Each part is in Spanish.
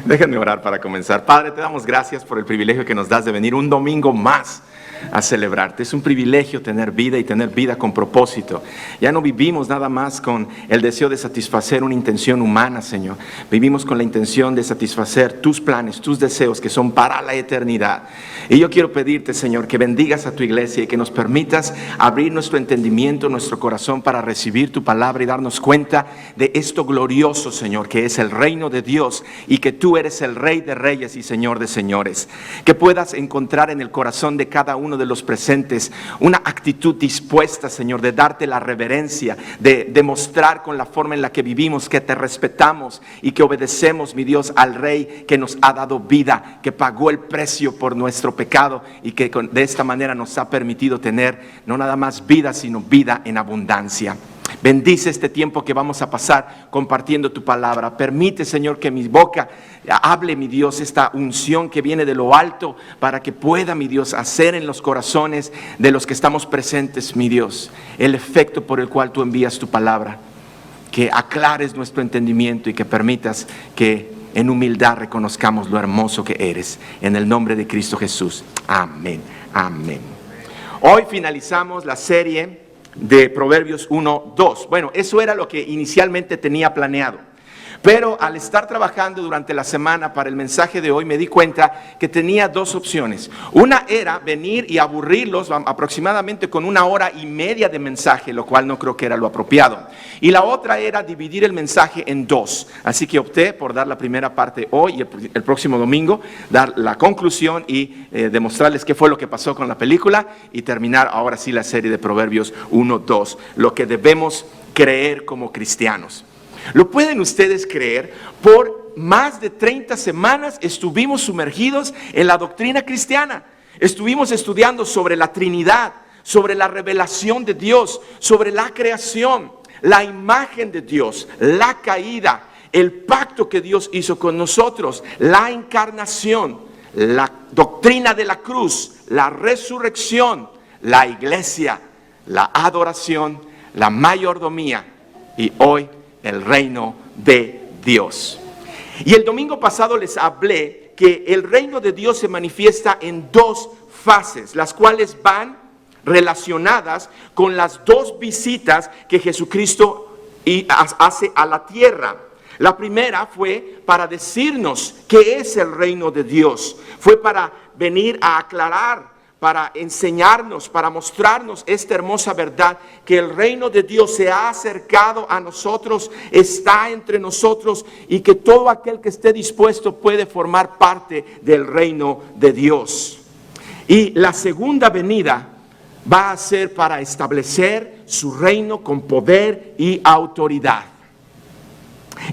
Déjenme orar para comenzar. Padre, te damos gracias por el privilegio que nos das de venir un domingo más a celebrarte. Es un privilegio tener vida y tener vida con propósito. Ya no vivimos nada más con el deseo de satisfacer una intención humana, Señor. Vivimos con la intención de satisfacer tus planes, tus deseos que son para la eternidad. Y yo quiero pedirte, Señor, que bendigas a tu iglesia y que nos permitas abrir nuestro entendimiento, nuestro corazón para recibir tu palabra y darnos cuenta de esto glorioso, Señor, que es el reino de Dios y que tú eres el Rey de Reyes y Señor de Señores. Que puedas encontrar en el corazón de cada uno de los presentes una actitud dispuesta, Señor, de darte la reverencia, de demostrar con la forma en la que vivimos que te respetamos y que obedecemos, mi Dios, al Rey que nos ha dado vida, que pagó el precio por nuestro pecado y que de esta manera nos ha permitido tener no nada más vida, sino vida en abundancia. Bendice este tiempo que vamos a pasar compartiendo tu palabra. Permite, Señor, que mi boca hable, mi Dios, esta unción que viene de lo alto para que pueda, mi Dios, hacer en los corazones de los que estamos presentes, mi Dios, el efecto por el cual tú envías tu palabra. Que aclares nuestro entendimiento y que permitas que en humildad reconozcamos lo hermoso que eres. En el nombre de Cristo Jesús. Amén. Amén. Hoy finalizamos la serie de Proverbios 1:2. Bueno, eso era lo que inicialmente tenía planeado. Pero al estar trabajando durante la semana para el mensaje de hoy, me di cuenta que tenía dos opciones. Una era venir y aburrirlos aproximadamente con 1 hora y media de mensaje, lo cual no creo que era lo apropiado. Y la otra era dividir el mensaje en dos. Así que opté por dar la primera parte hoy y el próximo domingo, dar la conclusión y demostrarles qué fue lo que pasó con la película y terminar ahora sí la serie de Proverbios 1:2, lo que debemos creer como cristianos. ¿Lo pueden ustedes creer? Por más de 30 semanas estuvimos sumergidos en la doctrina cristiana. Estuvimos estudiando sobre la Trinidad, sobre la revelación de Dios, sobre la creación, la imagen de Dios, la caída, el pacto que Dios hizo con nosotros, la encarnación, la doctrina de la cruz, la resurrección, la iglesia, la adoración, la mayordomía y hoy el reino de Dios. Y el domingo pasado les hablé que el reino de Dios se manifiesta en dos fases, las cuales van relacionadas con las dos visitas que Jesucristo hace a la tierra. La primera fue para decirnos qué es el reino de Dios. Fue para venir a aclarar, para enseñarnos, para mostrarnos esta hermosa verdad, que el reino de Dios se ha acercado a nosotros, está entre nosotros y que todo aquel que esté dispuesto puede formar parte del reino de Dios. Y la segunda venida va a ser para establecer su reino con poder y autoridad.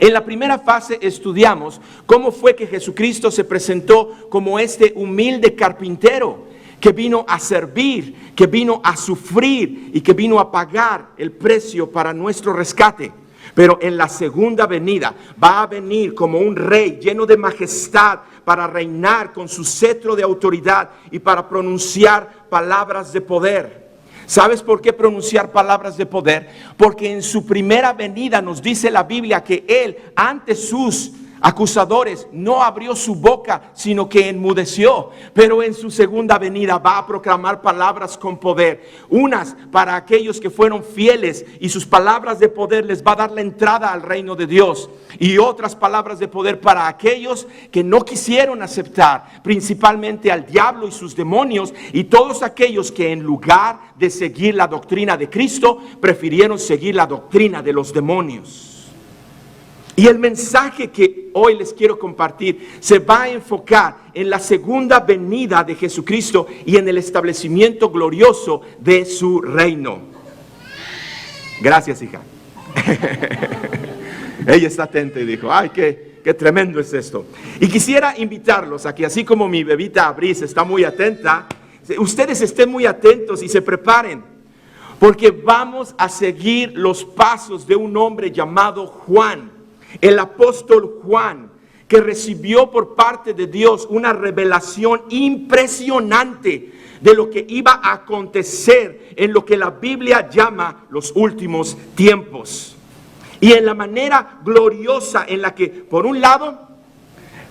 En la primera fase estudiamos cómo fue que Jesucristo se presentó como este humilde carpintero que vino a servir, que vino a sufrir y que vino a pagar el precio para nuestro rescate. Pero en la segunda venida va a venir como un rey lleno de majestad para reinar con su cetro de autoridad y para pronunciar palabras de poder. ¿Sabes por qué pronunciar palabras de poder? Porque en su primera venida nos dice la Biblia que Él, ante sus acusadores, no abrió su boca, sino que enmudeció. Pero en su segunda venida va a proclamar palabras con poder. Unas para aquellos que fueron fieles y sus palabras de poder les va a dar la entrada al reino de Dios. Y otras palabras de poder para aquellos que no quisieron aceptar, principalmente al diablo y sus demonios, y todos aquellos que en lugar de seguir la doctrina de Cristo, prefirieron seguir la doctrina de los demonios. Y el mensaje que hoy les quiero compartir se va a enfocar en la segunda venida de Jesucristo y en el establecimiento glorioso de su reino. Gracias, hija. Ella está atenta y dijo, ay, qué tremendo es esto. Y quisiera invitarlos a que, así como mi bebita Abris está muy atenta, ustedes estén muy atentos y se preparen, porque vamos a seguir los pasos de un hombre llamado Juan. El apóstol Juan, que recibió por parte de Dios una revelación impresionante de lo que iba a acontecer en lo que la Biblia llama los últimos tiempos. Y en la manera gloriosa en la que, por un lado,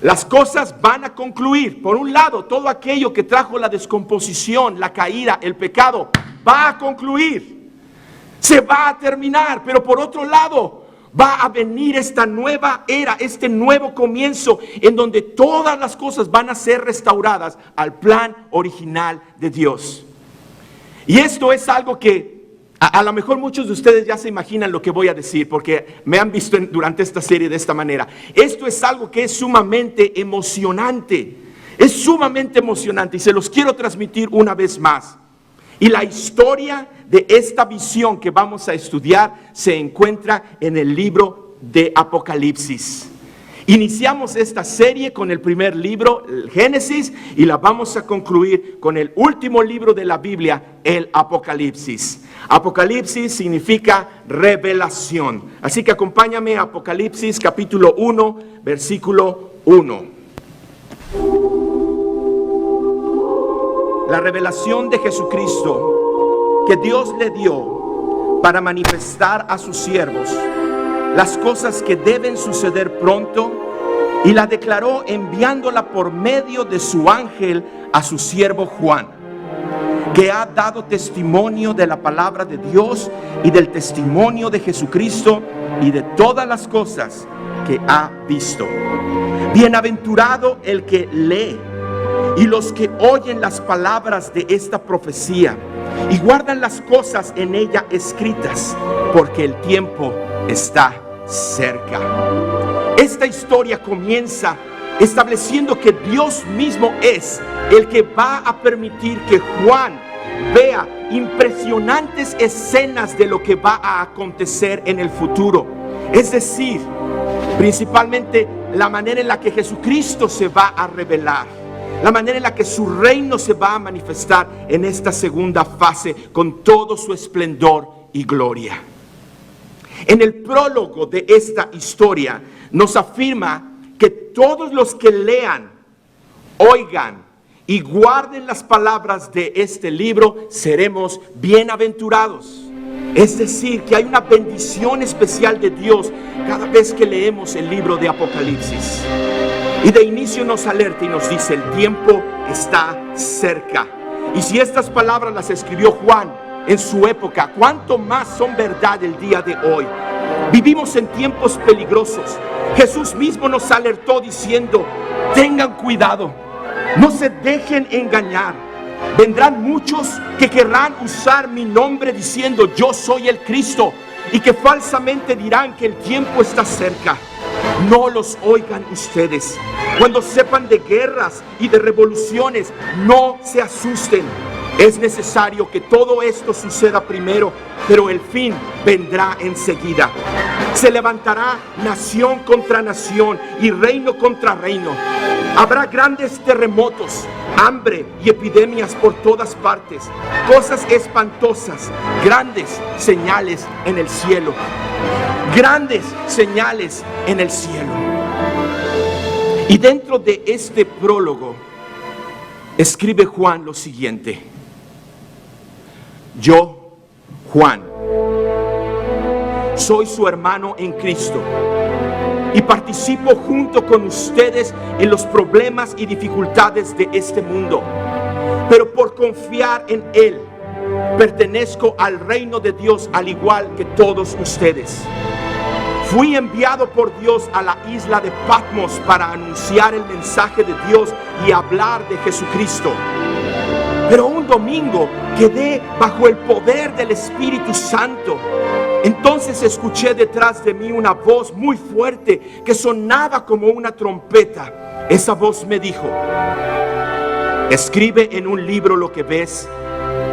Las cosas van a concluir. Por un lado, todo aquello que trajo la descomposición, la caída, el pecado, va a concluir. Se va a terminar. Pero por otro lado, va a venir esta nueva era, este nuevo comienzo, en donde todas las cosas van a ser restauradas al plan original de Dios. Y esto es algo que a lo mejor muchos de ustedes ya se imaginan lo que voy a decir, porque me han visto durante esta serie de esta manera. Esto es algo que es sumamente emocionante. Es sumamente emocionante y se los quiero transmitir una vez más. Y la historia de esta visión que vamos a estudiar se encuentra en el libro de Apocalipsis. Iniciamos esta serie con el primer libro, el Génesis, y la vamos a concluir con el último libro de la Biblia, el Apocalipsis. Apocalipsis significa revelación. Así que acompáñame a Apocalipsis capítulo 1, versículo 1. La revelación de Jesucristo que Dios le dio para manifestar a sus siervos las cosas que deben suceder pronto, y la declaró enviándola por medio de su ángel a su siervo Juan, que ha dado testimonio de la palabra de Dios y del testimonio de Jesucristo y de todas las cosas que ha visto. Bienaventurado el que lee y los que oyen las palabras de esta profecía y guardan las cosas en ella escritas, porque el tiempo está cerca. Esta historia comienza estableciendo que Dios mismo es el que va a permitir que Juan vea impresionantes escenas de lo que va a acontecer en el futuro. Es decir, principalmente la manera en la que Jesucristo se va a revelar, la manera en la que su reino se va a manifestar en esta segunda fase con todo su esplendor y gloria. En el prólogo de esta historia nos afirma que todos los que lean, oigan y guarden las palabras de este libro seremos bienaventurados. Es decir, que hay una bendición especial de Dios cada vez que leemos el libro de Apocalipsis. Y de inicio nos alerta y nos dice: el tiempo está cerca. Y si estas palabras las escribió Juan en su época, ¿cuánto más son verdad el día de hoy? Vivimos en tiempos peligrosos. Jesús mismo nos alertó diciendo: tengan cuidado, no se dejen engañar. Vendrán muchos que querrán usar mi nombre diciendo: yo soy el Cristo, y que falsamente dirán que el tiempo está cerca. No los oigan ustedes. Cuando sepan de guerras y de revoluciones, no se asusten. Es necesario que todo esto suceda primero, pero el fin vendrá enseguida. Se levantará nación contra nación y reino contra reino. Habrá grandes terremotos, hambre y epidemias por todas partes. Cosas espantosas, grandes señales en el cielo. Grandes señales en el cielo. Y dentro de este prólogo escribe Juan lo siguiente: yo, Juan, soy su hermano en Cristo y participo junto con ustedes en los problemas y dificultades de este mundo. Pero por confiar en Él, pertenezco al reino de Dios al igual que todos ustedes. Fui enviado por Dios a la isla de Patmos para anunciar el mensaje de Dios y hablar de Jesucristo. Pero un domingo quedé bajo el poder del Espíritu Santo. Entonces escuché detrás de mí una voz muy fuerte que sonaba como una trompeta. Esa voz me dijo: escribe en un libro lo que ves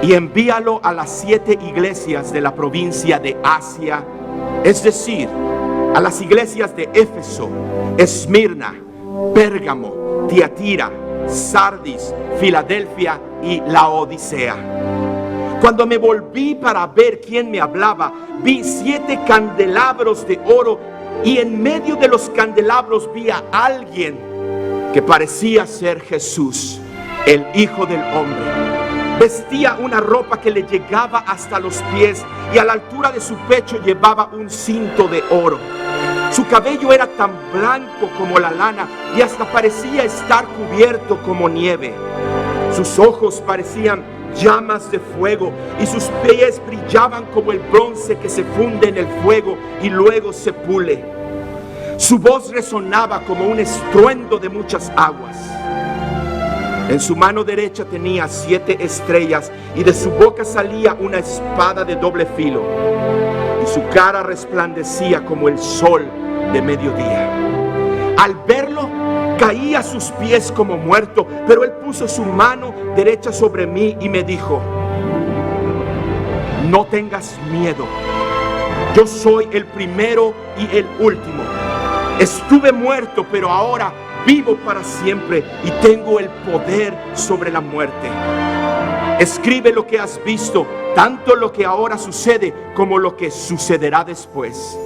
y envíalo a las 7 iglesias de la provincia de Asia, es decir, a las iglesias de Éfeso, Esmirna, Pérgamo, Tiatira, Sardis, Filadelfia y Laodicea. Cuando me volví para ver quién me hablaba, vi 7 candelabros de oro, y en medio de los candelabros vi a alguien que parecía ser Jesús, el Hijo del Hombre. Vestía una ropa que le llegaba hasta los pies, y a la altura de su pecho llevaba un cinto de oro. Su cabello era tan blanco como la lana y hasta parecía estar cubierto como nieve. Sus ojos parecían llamas de fuego y sus pies brillaban como el bronce que se funde en el fuego y luego se pule. Su voz resonaba como un estruendo de muchas aguas. En su mano derecha tenía 7 estrellas y de su boca salía una espada de doble filo. Y su cara resplandecía como el sol de mediodía. Al verlo, caí a sus pies como muerto, pero él puso su mano derecha sobre mí y me dijo: no tengas miedo, yo soy el primero y el último. Estuve muerto, pero ahora vivo para siempre y tengo el poder sobre la muerte. Escribe lo que has visto, tanto lo que ahora sucede como lo que sucederá después.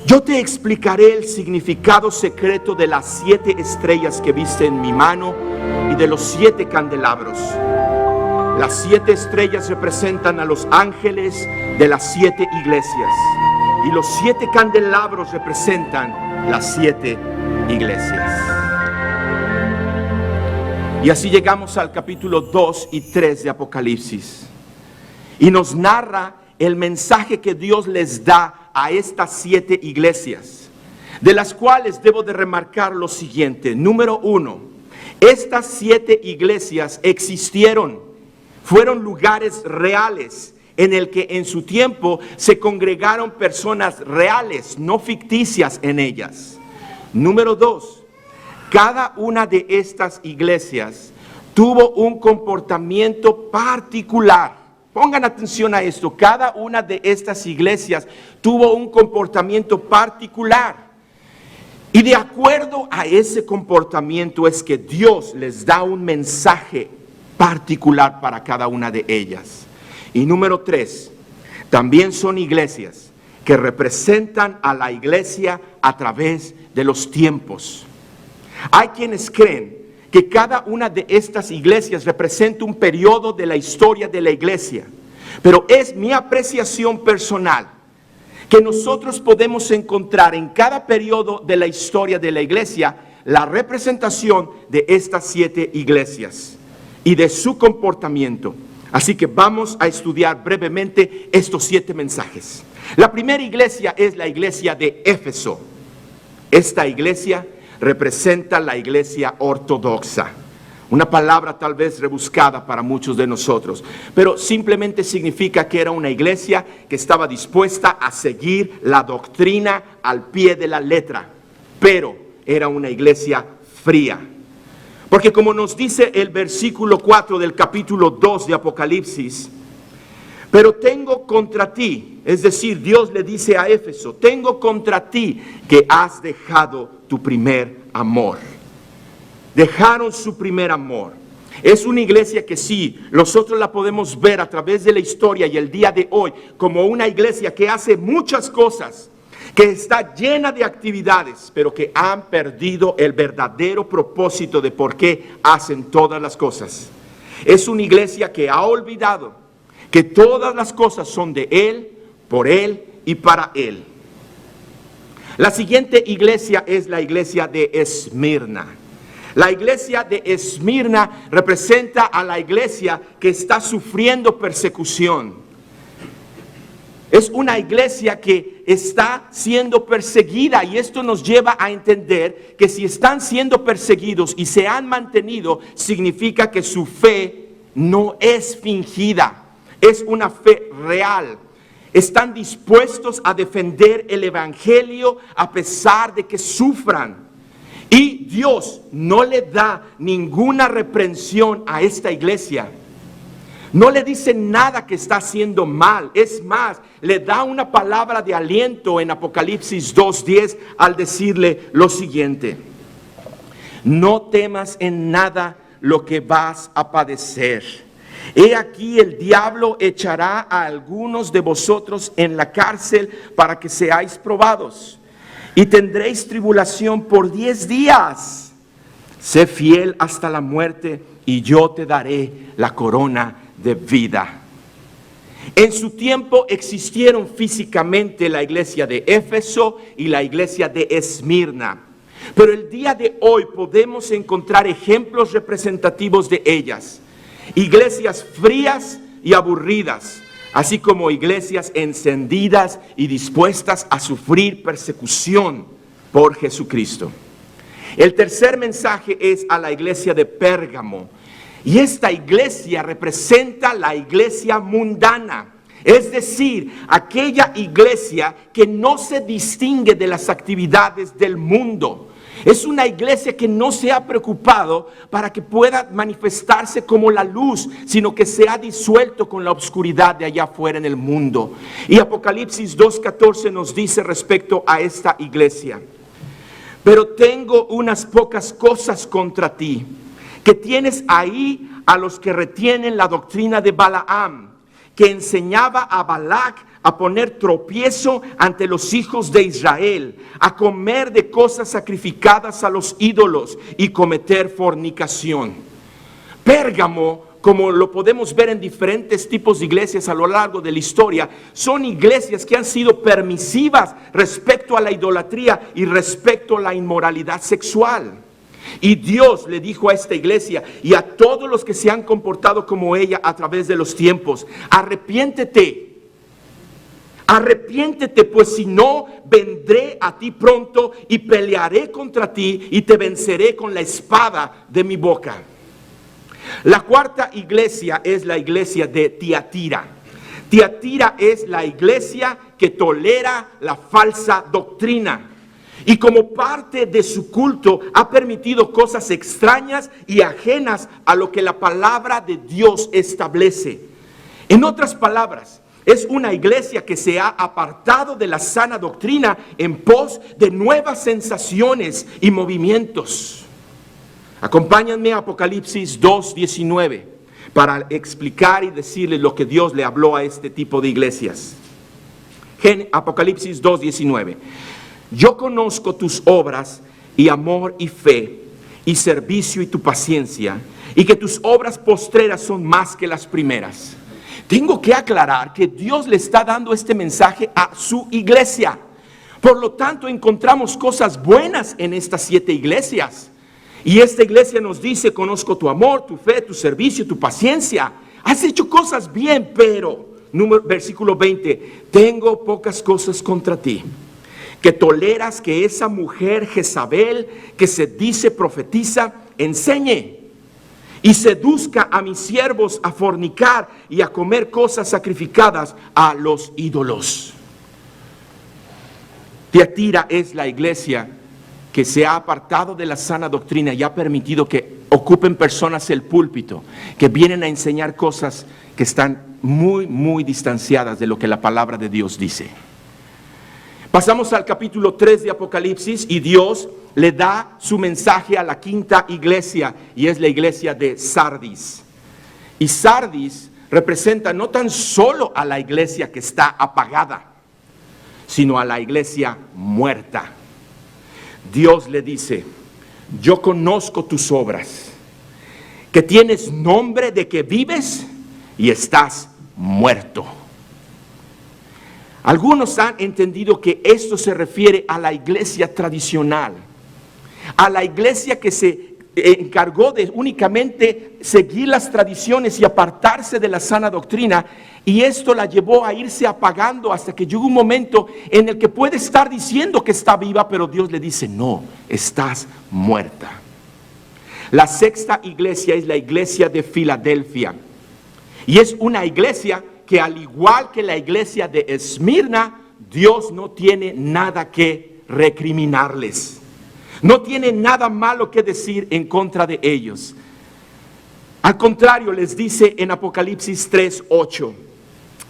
Yo te explicaré el significado secreto de las 7 estrellas que viste en mi mano y de los 7 candelabros. Las 7 estrellas representan a los ángeles de las 7 iglesias y los 7 candelabros representan las 7 iglesias. Y así llegamos al capítulo 2 y 3 de Apocalipsis. Y nos narra el mensaje que Dios les da a estas 7 iglesias, de las cuales debo de remarcar lo siguiente. Número 1, estas 7 iglesias existieron, fueron lugares reales en el que en su tiempo se congregaron personas reales, no ficticias en ellas. Número 2, cada una de estas iglesias tuvo un comportamiento particular. Pongan atención a esto, cada una de estas iglesias tuvo un comportamiento particular. Y de acuerdo a ese comportamiento es que Dios les da un mensaje particular para cada una de ellas. Y número 3, también son iglesias que representan a la iglesia a través de los tiempos. Hay quienes creen que cada una de estas iglesias representa un periodo de la historia de la iglesia. Pero es mi apreciación personal que nosotros podemos encontrar en cada periodo de la historia de la iglesia la representación de estas 7 iglesias y de su comportamiento. Así que vamos a estudiar brevemente estos 7 mensajes. La primera iglesia es la iglesia de Éfeso. Esta iglesia representa la iglesia ortodoxa. Una palabra tal vez rebuscada para muchos de nosotros, pero simplemente significa que era una iglesia que estaba dispuesta a seguir la doctrina al pie de la letra, pero era una iglesia fría. Porque como nos dice el versículo 4 del capítulo 2 de Apocalipsis, pero tengo contra ti, es decir, Dios le dice a Éfeso, tengo contra ti que has dejado tu primer amor. Dejaron su primer amor. Es una iglesia que sí, nosotros la podemos ver a través de la historia y el día de hoy como una iglesia que hace muchas cosas, que está llena de actividades, pero que han perdido el verdadero propósito de por qué hacen todas las cosas. Es una iglesia que ha olvidado que todas las cosas son de Él, por Él y para Él. La siguiente iglesia es la iglesia de Esmirna. La iglesia de Esmirna representa a la iglesia que está sufriendo persecución. Es una iglesia que está siendo perseguida y esto nos lleva a entender que si están siendo perseguidos y se han mantenido, significa que su fe no es fingida, es una fe real. Están dispuestos a defender el evangelio a pesar de que sufran. Y Dios no le da ninguna reprensión a esta iglesia. No le dice nada que está haciendo mal. Es más, le da una palabra de aliento en Apocalipsis 2:10 al decirle lo siguiente: no temas en nada lo que vas a padecer. He aquí el diablo echará a algunos de vosotros en la cárcel para que seáis probados. Y tendréis tribulación por 10 días. Sé fiel hasta la muerte y yo te daré la corona de vida. En su tiempo existieron físicamente la iglesia de Éfeso y la iglesia de Esmirna. Pero el día de hoy podemos encontrar ejemplos representativos de ellas. Iglesias frías y aburridas, así como iglesias encendidas y dispuestas a sufrir persecución por Jesucristo. El tercer mensaje es a la iglesia de Pérgamo. Y esta iglesia representa la iglesia mundana, es decir, aquella iglesia que no se distingue de las actividades del mundo. Es una iglesia que no se ha preocupado para que pueda manifestarse como la luz, sino que se ha disuelto con la oscuridad de allá afuera en el mundo. Y Apocalipsis 2:14 nos dice respecto a esta iglesia: pero tengo unas pocas cosas contra ti, que tienes ahí a los que retienen la doctrina de Balaam, que enseñaba a Balac a poner tropiezo ante los hijos de Israel, a comer de cosas sacrificadas a los ídolos y cometer fornicación. Pérgamo, como lo podemos ver en diferentes tipos de iglesias a lo largo de la historia, son iglesias que han sido permisivas respecto a la idolatría y respecto a la inmoralidad sexual. Y Dios le dijo a esta iglesia y a todos los que se han comportado como ella a través de los tiempos: arrepiéntete. Arrepiéntete, pues si no, vendré a ti pronto y pelearé contra ti y te venceré con la espada de mi boca. La cuarta iglesia es la iglesia de Tiatira. Tiatira es la iglesia que tolera la falsa doctrina. Y como parte de su culto ha permitido cosas extrañas y ajenas a lo que la palabra de Dios establece. En otras palabras, es una iglesia que se ha apartado de la sana doctrina en pos de nuevas sensaciones y movimientos. Acompáñenme a Apocalipsis 2:19 para explicar y decirles lo que Dios le habló a este tipo de iglesias. Apocalipsis 2:19. Yo conozco tus obras y amor y fe y servicio y tu paciencia, y que tus obras postreras son más que las primeras. Tengo que aclarar que Dios le está dando este mensaje a su iglesia. Por lo tanto, encontramos cosas buenas en estas 7 iglesias. Y esta iglesia nos dice: conozco tu amor, tu fe, tu servicio, tu paciencia. Has hecho cosas bien, pero, versículo 20, tengo pocas cosas contra ti, que toleras que esa mujer Jezabel, que se dice profetiza, enseñe y seduzca a mis siervos a fornicar y a comer cosas sacrificadas a los ídolos. Tiatira es la iglesia que se ha apartado de la sana doctrina y ha permitido que ocupen personas el púlpito, que vienen a enseñar cosas que están muy, muy distanciadas de lo que la palabra de Dios dice. Pasamos al capítulo 3 de Apocalipsis y Dios le da su mensaje a la quinta iglesia, y es la iglesia de Sardis. Y Sardis representa no tan solo a la iglesia que está apagada, sino a la iglesia muerta. Dios le dice: yo conozco tus obras, que tienes nombre de que vives y estás muerto. Algunos han entendido que esto se refiere a la iglesia tradicional, a la iglesia que se encargó de únicamente seguir las tradiciones y apartarse de la sana doctrina, y esto la llevó a irse apagando hasta que llegó un momento en el que puede estar diciendo que está viva, pero Dios le dice: no, estás muerta. La sexta iglesia es la iglesia de Filadelfia, y es una iglesia que, al igual que la iglesia de Esmirna, Dios no tiene nada que recriminarles. No tiene nada malo que decir en contra de ellos. Al contrario, les dice en Apocalipsis 3:8,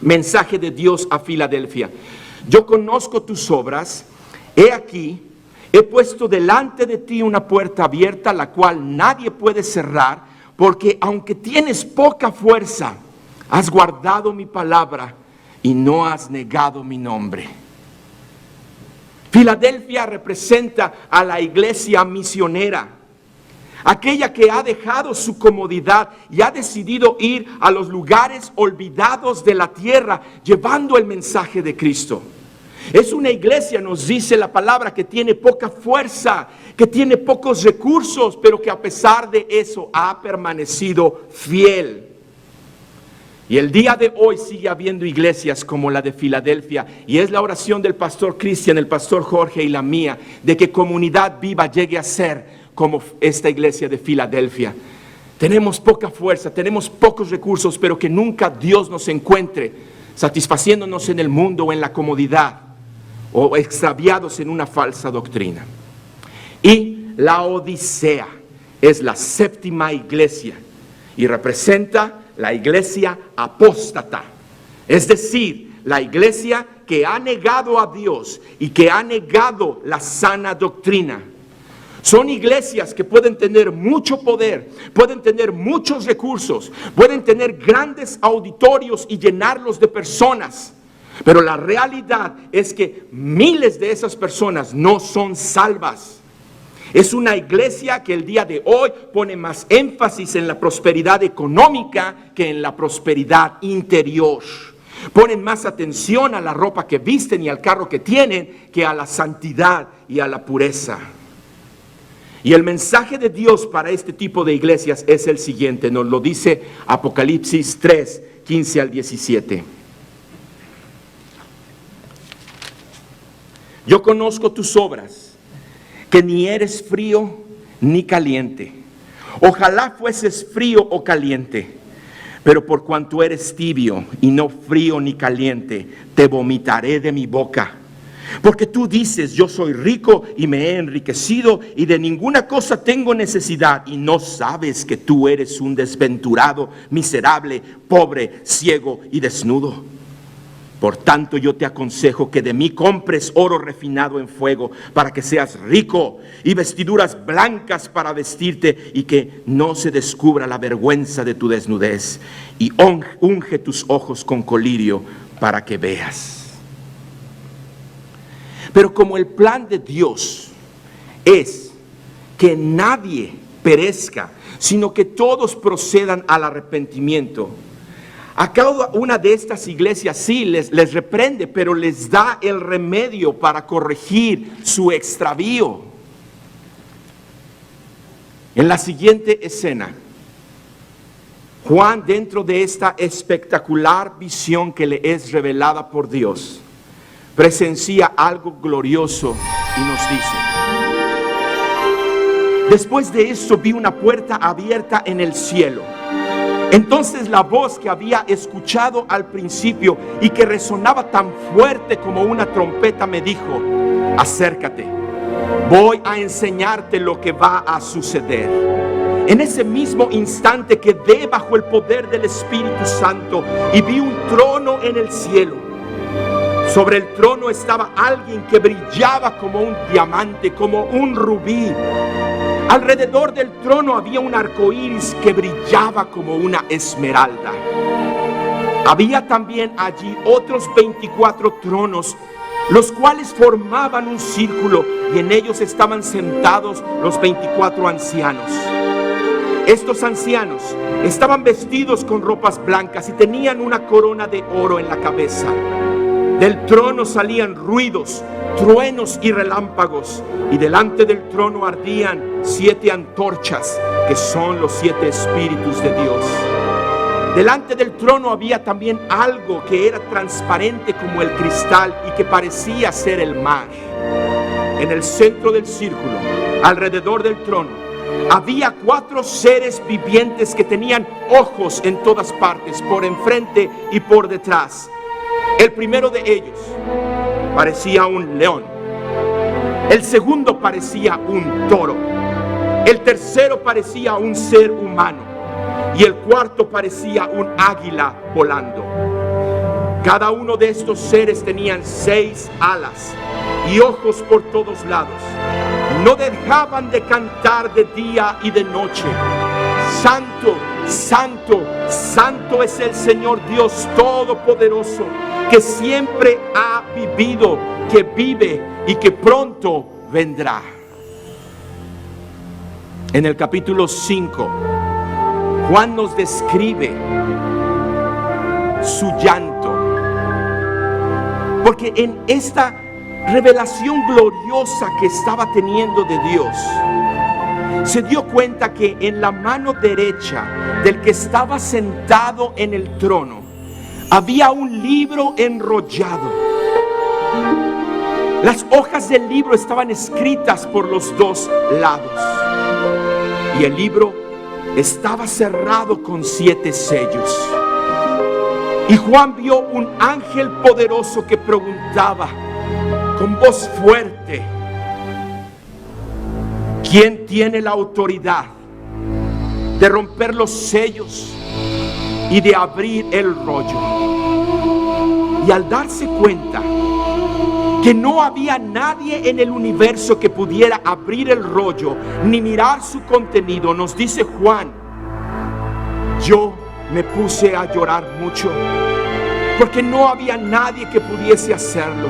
mensaje de Dios a Filadelfia: yo conozco tus obras, he aquí, he puesto delante de ti una puerta abierta, la cual nadie puede cerrar, porque aunque tienes poca fuerza, has guardado mi palabra y no has negado mi nombre. Filadelfia representa a la iglesia misionera, aquella que ha dejado su comodidad y ha decidido ir a los lugares olvidados de la tierra llevando el mensaje de Cristo. Es una iglesia, nos dice la palabra, que tiene poca fuerza, que tiene pocos recursos, pero que a pesar de eso ha permanecido fiel. Y el día de hoy sigue habiendo iglesias como la de Filadelfia, y es la oración del pastor Cristian, el pastor Jorge y la mía, de que Comunidad Viva llegue a ser como esta iglesia de Filadelfia. Tenemos poca fuerza, tenemos pocos recursos, pero que nunca Dios nos encuentre satisfaciéndonos en el mundo o en la comodidad, o extraviados en una falsa doctrina. Y la Odisea es la séptima iglesia y representa la iglesia apóstata, es decir, la iglesia que ha negado a Dios y que ha negado la sana doctrina. Son iglesias que pueden tener mucho poder, pueden tener muchos recursos, pueden tener grandes auditorios y llenarlos de personas. Pero la realidad es que miles de esas personas no son salvas. Es una iglesia que el día de hoy pone más énfasis en la prosperidad económica que en la prosperidad interior. Ponen más atención a la ropa que visten y al carro que tienen que a la santidad y a la pureza. Y el mensaje de Dios para este tipo de iglesias es el siguiente, nos lo dice Apocalipsis 3, 15 al 17. Yo conozco tus obras, que ni eres frío ni caliente. Ojalá fueses frío o caliente, pero por cuanto eres tibio y no frío ni caliente, te vomitaré de mi boca. Porque tú dices, yo soy rico y me he enriquecido y de ninguna cosa tengo necesidad, y no sabes que tú eres un desventurado, miserable, pobre, ciego y desnudo. Por tanto, yo te aconsejo que de mí compres oro refinado en fuego para que seas rico, y vestiduras blancas para vestirte y que no se descubra la vergüenza de tu desnudez, y unge tus ojos con colirio para que veas. Pero como el plan de Dios es que nadie perezca, sino que todos procedan al arrepentimiento, a cada una de estas iglesias sí les reprende, pero les da el remedio para corregir su extravío. En la siguiente escena, Juan, dentro de esta espectacular visión que le es revelada por Dios, presencia algo glorioso y nos dice: después de eso vi una puerta abierta en el cielo. Entonces la voz que había escuchado al principio y que resonaba tan fuerte como una trompeta me dijo: acércate, voy a enseñarte lo que va a suceder. En ese mismo instante quedé bajo el poder del Espíritu Santo y vi un trono en el cielo. Sobre el trono estaba alguien que brillaba como un diamante, como un rubí. Alrededor del trono había un arco iris que brillaba como una esmeralda. Había también allí otros 24 tronos, los cuales formaban un círculo, y en ellos estaban sentados los 24 ancianos. Estos ancianos estaban vestidos con ropas blancas y tenían una corona de oro en la cabeza. Del trono salían ruidos, truenos y relámpagos, y delante del trono ardían 7 antorchas, que son los 7 espíritus de Dios. Delante del trono había también algo que era transparente como el cristal y que parecía ser el mar. En el centro del círculo, alrededor del trono, había 4 seres vivientes que tenían ojos en todas partes, por enfrente y por detrás. El primero de ellos parecía un león. El segundo parecía un toro. El tercero parecía un ser humano. Y el cuarto parecía un águila volando. Cada uno de estos seres tenían 6 alas y ojos por todos lados. No dejaban de cantar de día y de noche: Santo, Santo, Santo es el Señor Dios Todopoderoso, que siempre ha vivido, que vive y que pronto vendrá. En el capítulo 5, Juan nos describe su llanto, porque en esta revelación gloriosa que estaba teniendo de Dios, se dio cuenta que en la mano derecha del que estaba sentado en el trono había un libro enrollado. Las hojas del libro estaban escritas por los dos lados, y el libro estaba cerrado con 7 sellos. Y Juan vio un ángel poderoso que preguntaba con voz fuerte: ¿quién tiene la autoridad de romper los sellos y de abrir el rollo? Y al darse cuenta que no había nadie en el universo que pudiera abrir el rollo ni mirar su contenido, nos dice Juan: yo me puse a llorar mucho, porque no había nadie que pudiese hacerlo.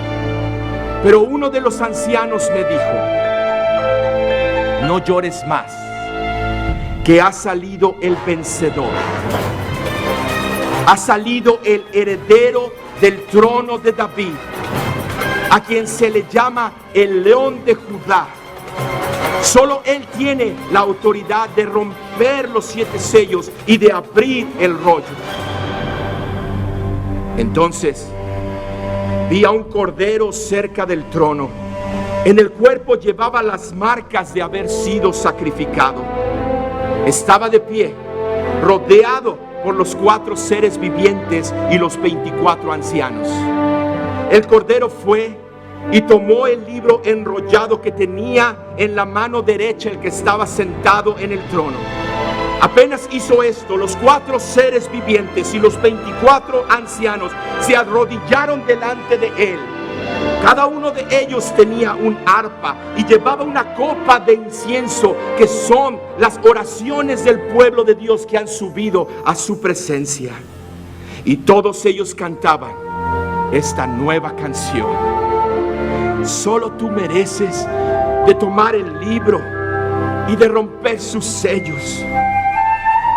Pero uno de los ancianos me dijo: no llores más, que ha salido el vencedor, ha salido el heredero del trono de David, a quien se le llama el León de Judá. Solo él tiene la autoridad de romper los 7 sellos y de abrir el rollo. Entonces vi a un cordero cerca del trono. En el cuerpo llevaba las marcas de haber sido sacrificado. Estaba de pie, rodeado por los 4 seres vivientes y los 24 ancianos. El cordero fue y tomó el libro enrollado que tenía en la mano derecha el que estaba sentado en el trono. Apenas hizo esto, los 4 seres vivientes y los 24 ancianos se arrodillaron delante de él. Cada uno de ellos tenía un arpa y llevaba una copa de incienso, que son las oraciones del pueblo de Dios que han subido a su presencia. Y todos ellos cantaban esta nueva canción: solo tú mereces de tomar el libro y de romper sus sellos,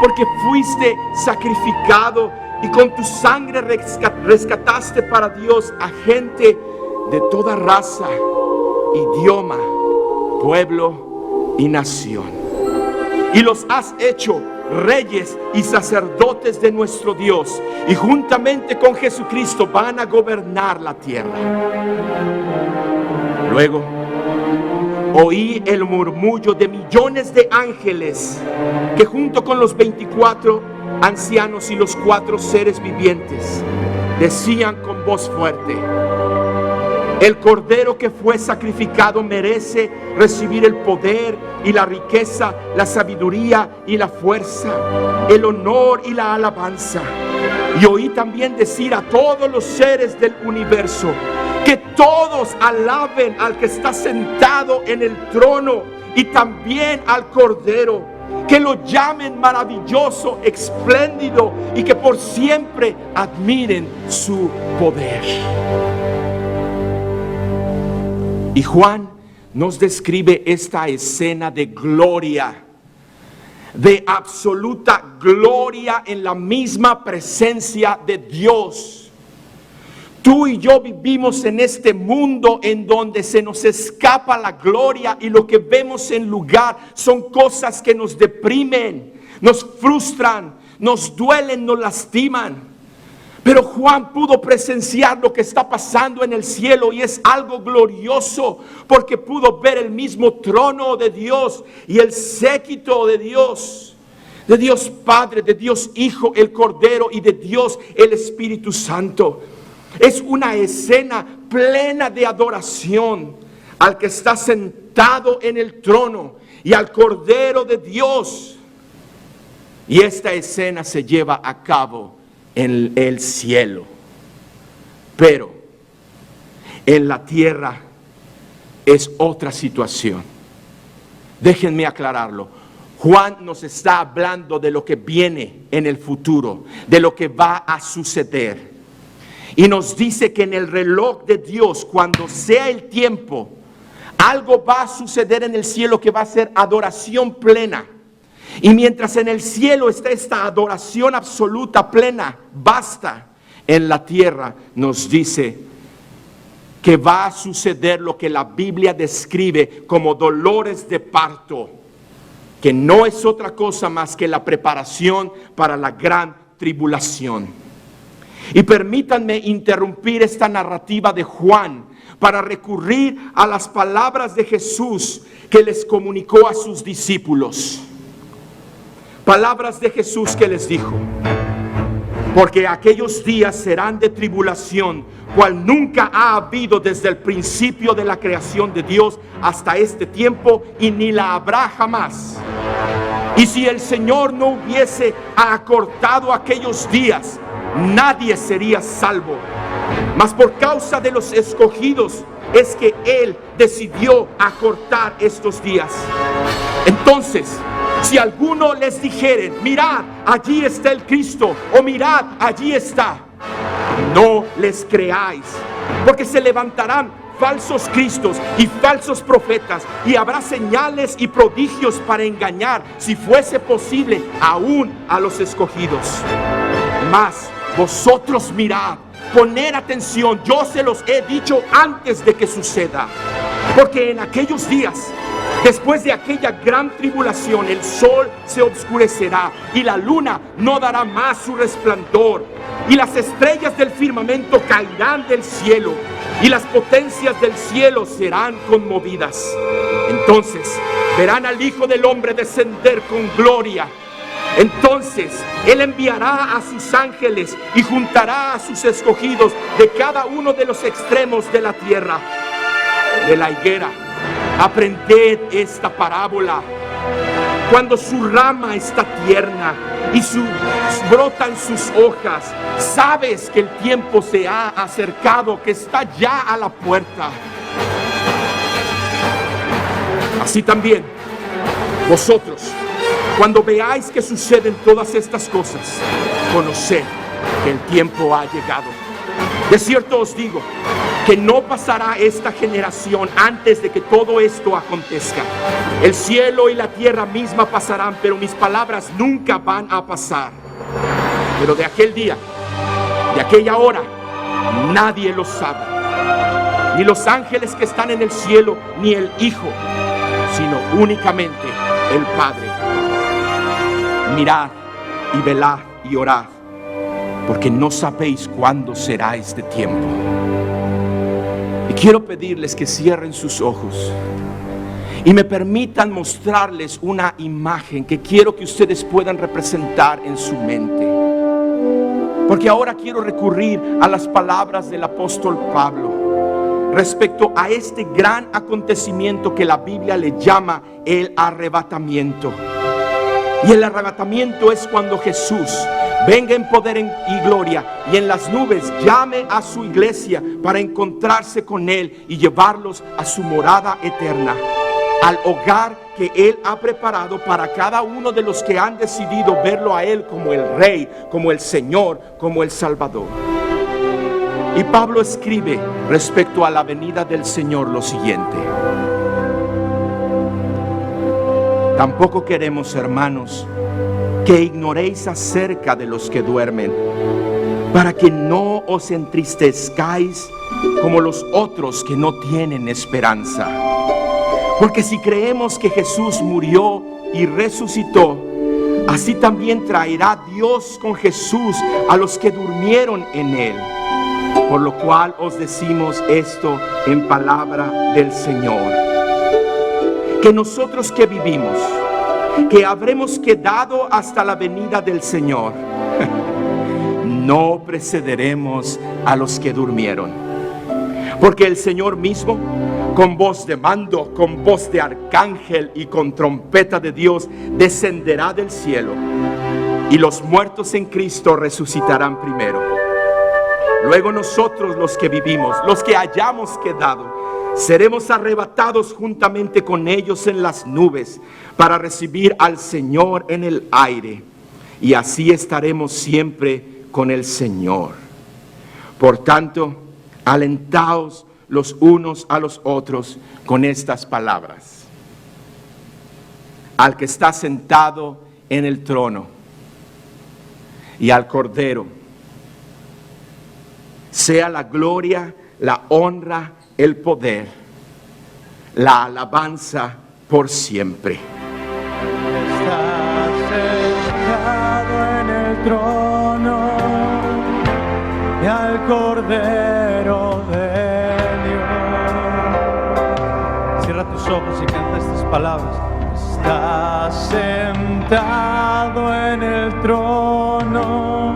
porque fuiste sacrificado y con tu sangre rescataste para Dios a gente de toda raza, idioma, pueblo y nación. Y los has hecho reyes y sacerdotes de nuestro Dios, y juntamente con Jesucristo van a gobernar la tierra. Luego oí el murmullo de millones de ángeles que junto con los 24 ancianos y los 4 seres vivientes decían con voz fuerte: el cordero que fue sacrificado merece recibir el poder y la riqueza, la sabiduría y la fuerza, el honor y la alabanza. Y oí también decir a todos los seres del universo que todos alaben al que está sentado en el trono y también al cordero, que lo llamen maravilloso, espléndido, y que por siempre admiren su poder. Y Juan nos describe esta escena de gloria, de absoluta gloria en la misma presencia de Dios. Tú y yo vivimos en este mundo en donde se nos escapa la gloria, y lo que vemos en lugar son cosas que nos deprimen, nos frustran, nos duelen, nos lastiman. Pero Juan pudo presenciar lo que está pasando en el cielo, y es algo glorioso, porque pudo ver el mismo trono de Dios y el séquito de Dios Padre, de Dios Hijo, el Cordero, y de Dios el Espíritu Santo. Es una escena plena de adoración al que está sentado en el trono y al Cordero de Dios. Y esta escena se lleva a cabo en el cielo. Pero en la tierra es otra situación. Déjenme aclararlo. Juan nos está hablando de lo que viene en el futuro, de lo que va a suceder. Y nos dice que en el reloj de Dios, cuando sea el tiempo, algo va a suceder en el cielo que va a ser adoración plena. Y mientras en el cielo está esta adoración absoluta, plena, basta, en la tierra nos dice que va a suceder lo que la Biblia describe como dolores de parto, que no es otra cosa más que la preparación para la gran tribulación. Y permítanme interrumpir esta narrativa de Juan para recurrir a las palabras de Jesús que les comunicó a sus discípulos. Palabras de Jesús que les dijo: porque aquellos días serán de tribulación, cual nunca ha habido desde el principio de la creación de Dios hasta este tiempo, y ni la habrá jamás. Y si el Señor no hubiese acortado aquellos días, nadie sería salvo. Mas por causa de los escogidos es que Él decidió acortar estos días. Entonces, si alguno les dijere: mirad, allí está el Cristo, o mirad, allí está, no les creáis, porque se levantarán falsos cristos y falsos profetas, y habrá señales y prodigios para engañar, si fuese posible, aún a los escogidos. Mas vosotros mirad, poned atención, yo se los he dicho antes de que suceda, porque en aquellos días, después de aquella gran tribulación, el sol se oscurecerá y la luna no dará más su resplandor, y las estrellas del firmamento caerán del cielo, y las potencias del cielo serán conmovidas. Entonces verán al Hijo del Hombre descender con gloria. Entonces Él enviará a sus ángeles y juntará a sus escogidos de cada uno de los extremos de la tierra. De la higuera aprended esta parábola. Cuando su rama está tierna y brotan sus hojas, sabes que el tiempo se ha acercado, que está ya a la puerta. Así también vosotros, cuando veáis que suceden todas estas cosas, conoced que el tiempo ha llegado. De cierto os digo que no pasará esta generación antes de que todo esto acontezca. El cielo y la tierra misma pasarán, pero mis palabras nunca van a pasar. Pero de aquel día, de aquella hora, nadie lo sabe, ni los ángeles que están en el cielo, ni el Hijo, sino únicamente el Padre. Mirad y velad y orad, porque no sabéis cuándo será este tiempo. Y quiero pedirles que cierren sus ojos y me permitan mostrarles una imagen que quiero que ustedes puedan representar en su mente. Porque ahora quiero recurrir a las palabras del apóstol Pablo respecto a este gran acontecimiento que la Biblia le llama el arrebatamiento. Y el arrebatamiento es cuando Jesús venga en poder y gloria y en las nubes llame a su iglesia para encontrarse con Él y llevarlos a su morada eterna, al hogar que Él ha preparado para cada uno de los que han decidido verlo a Él como el Rey, como el Señor, como el Salvador. Y Pablo escribe respecto a la venida del Señor lo siguiente: tampoco queremos, hermanos, que ignoréis acerca de los que duermen, para que no os entristezcáis como los otros que no tienen esperanza. Porque si creemos que Jesús murió y resucitó, así también traerá Dios con Jesús a los que durmieron en Él. Por lo cual os decimos esto en palabra del Señor, que nosotros que vivimos, que habremos quedado hasta la venida del Señor, no precederemos a los que durmieron. Porque el Señor mismo, con voz de mando, con voz de arcángel y con trompeta de Dios, descenderá del cielo, y los muertos en Cristo resucitarán primero. Luego nosotros, los que vivimos, los que hayamos quedado, seremos arrebatados juntamente con ellos en las nubes para recibir al Señor en el aire, y así estaremos siempre con el Señor. Por tanto, alentaos los unos a los otros con estas palabras: al que está sentado en el trono y al Cordero sea la gloria, la honra, el poder, la alabanza por siempre. Está sentado en el trono y al Cordero de Dios. Cierra tus ojos y canta estas palabras. Está sentado en el trono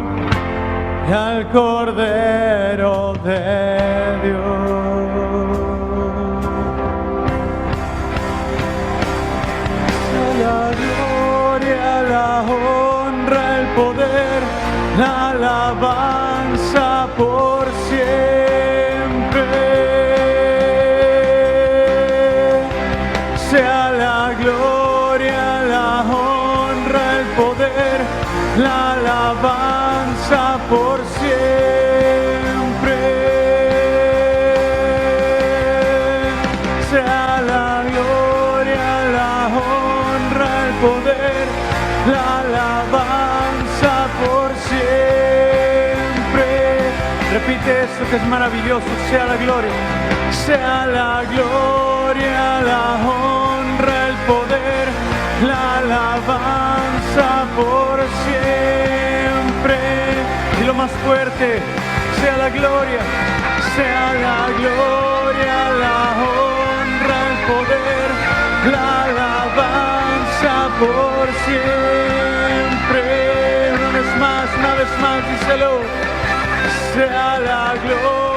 y al Cordero de Dios. La gloria, la honra, el poder, la alabanza por siempre. Sea la gloria, la honra, el poder, la alabanza por siempre. Sea la gloria, la honra, el poder, la alabanza por siempre. Repite esto que es maravilloso. Sea la gloria, la honra, el poder, la alabanza por siempre. Y lo más fuerte: sea la gloria, la honra, el poder, la alabanza por siempre. Una vez más, díselo: sea la gloria.